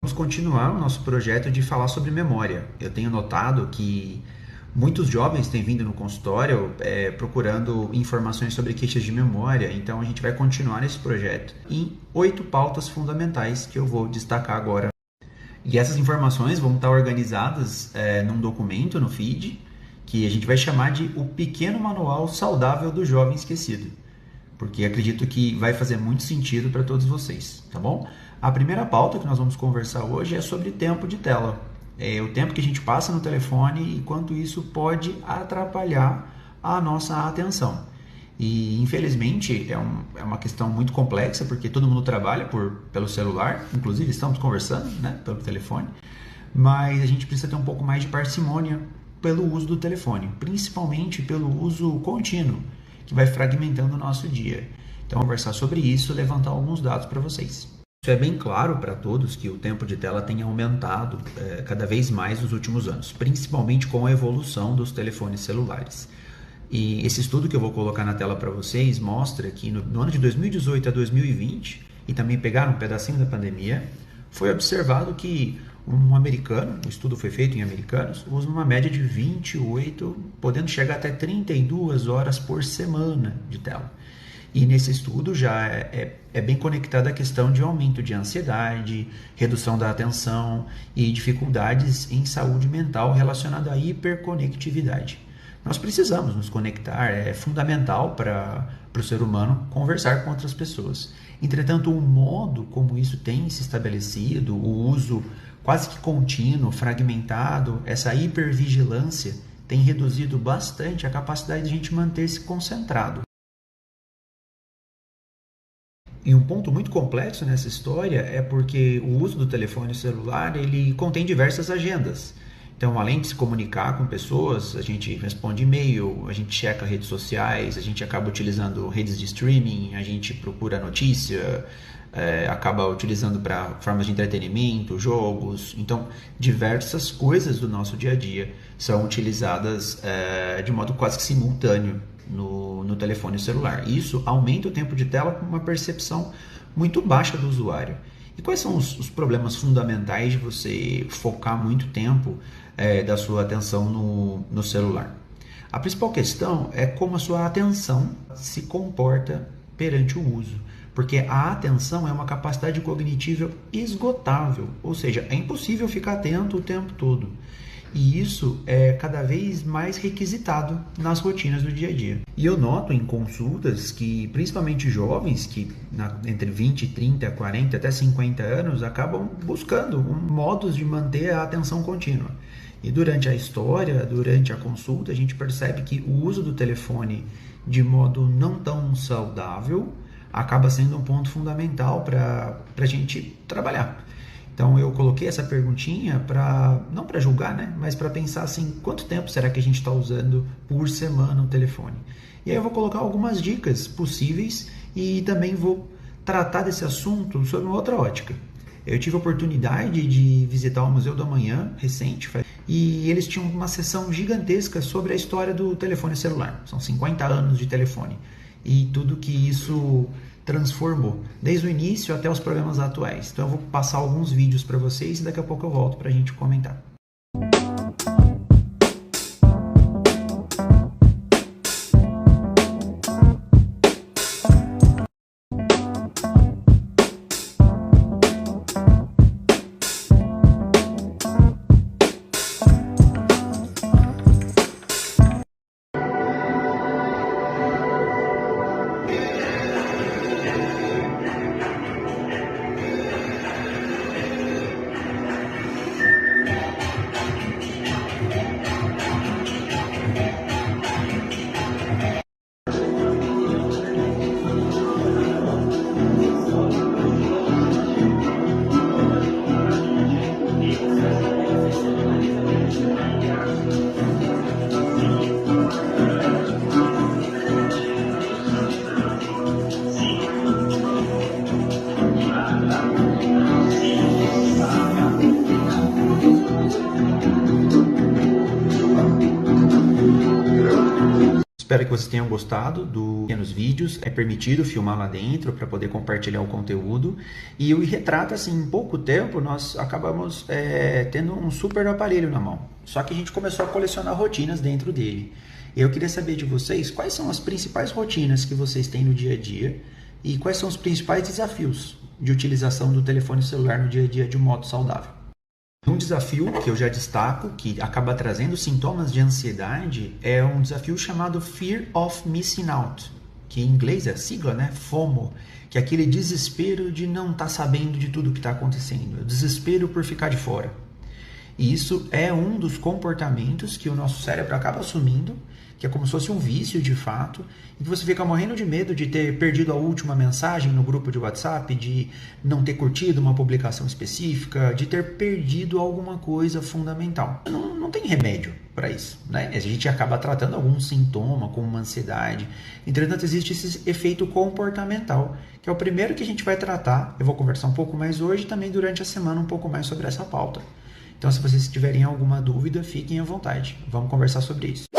Vamos continuar o nosso projeto de falar sobre memória. Eu tenho notado que muitos jovens têm vindo no consultório procurando informações sobre queixas de memória, então a gente vai continuar nesse projeto em 8 pautas fundamentais que eu vou destacar agora. E essas informações vão estar organizadas num documento no feed que a gente vai chamar de o Pequeno Manual Saudável do Jovem Esquecido, porque acredito que vai fazer muito sentido para todos vocês, tá bom? A primeira pauta que nós vamos conversar hoje é sobre tempo de tela. É o tempo que a gente passa no telefone e quanto isso pode atrapalhar a nossa atenção. E infelizmente é uma questão muito complexa, porque todo mundo trabalha pelo celular, inclusive estamos conversando, né, pelo telefone, mas a gente precisa ter um pouco mais de parcimônia pelo uso do telefone, principalmente pelo uso contínuo, que vai fragmentando o nosso dia. Então, vou conversar sobre isso e levantar alguns dados para vocês. Isso é bem claro para todos que o tempo de tela tem aumentado cada vez mais nos últimos anos, principalmente com a evolução dos telefones celulares. E esse estudo que eu vou colocar na tela para vocês mostra que no ano de 2018 a 2020, e também pegaram um pedacinho da pandemia, foi observado que um americano, o estudo foi feito em americanos, usa uma média de 28, podendo chegar até 32 horas por semana de tela. E nesse estudo já é bem conectada a questão de aumento de ansiedade, redução da atenção e dificuldades em saúde mental relacionada à hiperconectividade. Nós precisamos nos conectar, é fundamental para o ser humano conversar com outras pessoas. Entretanto, o modo como isso tem se estabelecido, o uso quase que contínuo, fragmentado, essa hipervigilância tem reduzido bastante a capacidade de a gente manter-se concentrado. E um ponto muito complexo nessa história é porque o uso do telefone celular ele contém diversas agendas. Então, além de se comunicar com pessoas, a gente responde e-mail, a gente checa redes sociais, a gente acaba utilizando redes de streaming, a gente procura notícia, acaba utilizando para formas de entretenimento, jogos. Então, diversas coisas do nosso dia a dia são utilizadas de modo quase que simultâneo no telefone celular. Isso aumenta o tempo de tela com uma percepção muito baixa do usuário. E quais são os problemas fundamentais de você focar muito tempo da sua atenção no celular? A principal questão é como a sua atenção se comporta perante o uso, porque a atenção é uma capacidade cognitiva esgotável, ou seja, é impossível ficar atento o tempo todo. E isso é cada vez mais requisitado nas rotinas do dia a dia. E eu noto em consultas que, principalmente jovens, que entre 20, 30, 40 até 50 anos, acabam buscando modos de manter a atenção contínua. E durante a história, durante a consulta, a gente percebe que o uso do telefone de modo não tão saudável acaba sendo um ponto fundamental para a gente trabalhar. Então eu coloquei essa perguntinha não para julgar, né, mas para pensar assim, quanto tempo será que a gente está usando por semana o telefone? E aí eu vou colocar algumas dicas possíveis e também vou tratar desse assunto sob uma outra ótica. Eu tive a oportunidade de visitar o Museu do Amanhã recente e eles tinham uma sessão gigantesca sobre a história do telefone celular. São 50 anos de telefone e tudo que isso transformou, desde o início até os programas atuais. Então eu vou passar alguns vídeos para vocês e daqui a pouco eu volto para a gente comentar. Espero que vocês tenham gostado dos pequenos vídeos. É permitido filmar lá dentro para poder compartilhar o conteúdo. E o retrata, assim, em pouco tempo, nós acabamos tendo um super aparelho na mão. Só que a gente começou a colecionar rotinas dentro dele. Eu queria saber de vocês quais são as principais rotinas que vocês têm no dia a dia e quais são os principais desafios de utilização do telefone celular no dia a dia de um modo saudável. Um desafio que eu já destaco, que acaba trazendo sintomas de ansiedade, é um desafio chamado Fear of Missing Out, que em inglês é a sigla, né? FOMO, que é aquele desespero de não estar sabendo de tudo que está acontecendo, o desespero por ficar de fora. E isso é um dos comportamentos que o nosso cérebro acaba assumindo, que é como se fosse um vício de fato, e que você fica morrendo de medo de ter perdido a última mensagem no grupo de WhatsApp, de não ter curtido uma publicação específica, de ter perdido alguma coisa fundamental. Não tem remédio para isso, né? A gente acaba tratando algum sintoma, como uma ansiedade. Entretanto, existe esse efeito comportamental, que é o primeiro que a gente vai tratar. Eu vou conversar um pouco mais hoje e também durante a semana um pouco mais sobre essa pauta. Então, se vocês tiverem alguma dúvida, fiquem à vontade. Vamos conversar sobre isso.